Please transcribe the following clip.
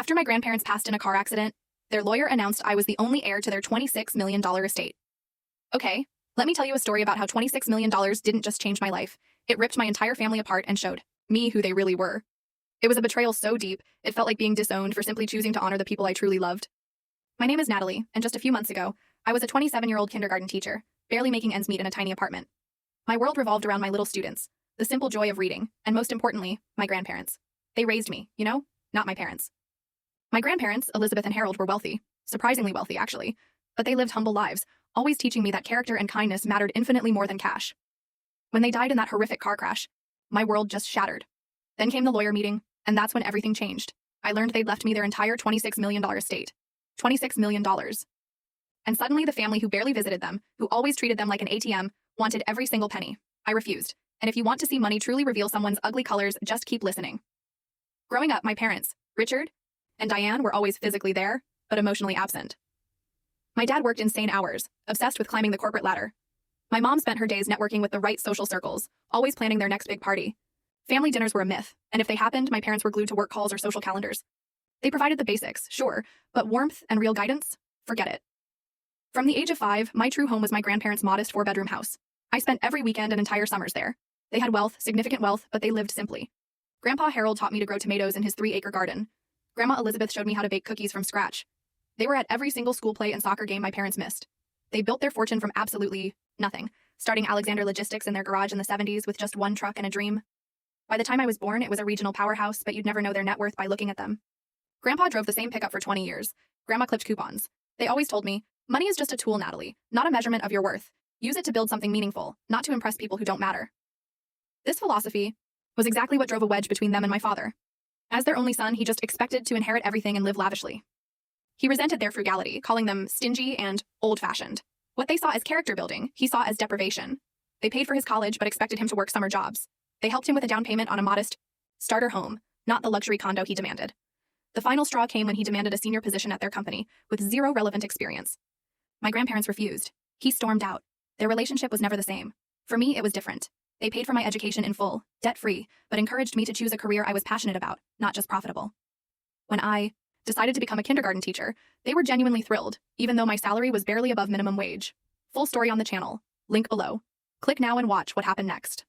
After my grandparents passed in a car accident, their lawyer announced I was the only heir to their $26 million estate. Okay, let me tell you a story about how $26 million didn't just change my life. It ripped my entire family apart and showed me who they really were. It was a betrayal so deep, it felt like being disowned for simply choosing to honor the people I truly loved. My name is Natalie, and just a few months ago, I was a 27-year-old kindergarten teacher, barely making ends meet in a tiny apartment. My world revolved around my little students, the simple joy of reading, and most importantly, my grandparents. They raised me, not my parents. My grandparents, Elizabeth and Harold, were wealthy, surprisingly wealthy actually, but they lived humble lives, always teaching me that character and kindness mattered infinitely more than cash. When they died in that horrific car crash, my world just shattered. Then came the lawyer meeting, and that's when everything changed. I learned they'd left me their entire $26 million estate. $26 million. And suddenly the family who barely visited them, who always treated them like an ATM, wanted every single penny. I refused. And if you want to see money truly reveal someone's ugly colors, just keep listening. Growing up, my parents, Richard and Diane, were always physically there, but emotionally absent. My dad worked insane hours, obsessed with climbing the corporate ladder. My mom spent her days networking with the right social circles, always planning their next big party. Family dinners were a myth, and if they happened, my parents were glued to work calls or social calendars. They provided the basics, sure, but warmth and real guidance? Forget it. From the age of 5, my true home was my grandparents' modest 4-bedroom house. I spent every weekend and entire summers there. They had wealth, significant wealth, but they lived simply. Grandpa Harold taught me to grow tomatoes in his 3-acre garden. Grandma Elizabeth showed me how to bake cookies from scratch. They were at every single school play and soccer game my parents missed. They built their fortune from absolutely nothing, starting Alexander Logistics in their garage in the 70s with just one truck and a dream. By the time I was born, it was a regional powerhouse, but you'd never know their net worth by looking at them. Grandpa drove the same pickup for 20 years. Grandma clipped coupons. They always told me, money is just a tool, Natalie, not a measurement of your worth. Use it to build something meaningful, not to impress people who don't matter. This philosophy was exactly what drove a wedge between them and my father. As their only son, he just expected to inherit everything and live lavishly. He resented their frugality, calling them stingy and old-fashioned. What they saw as character building, he saw as deprivation. They paid for his college but expected him to work summer jobs. They helped him with a down payment on a modest starter home, not the luxury condo he demanded. The final straw came when he demanded a senior position at their company, with zero relevant experience. My grandparents refused. He stormed out. Their relationship was never the same. For me, it was different. They paid for my education in full, debt-free, but encouraged me to choose a career I was passionate about, not just profitable. When I decided to become a kindergarten teacher, they were genuinely thrilled, even though my salary was barely above minimum wage. Full story on the channel. Link below. Click now and watch what happened next.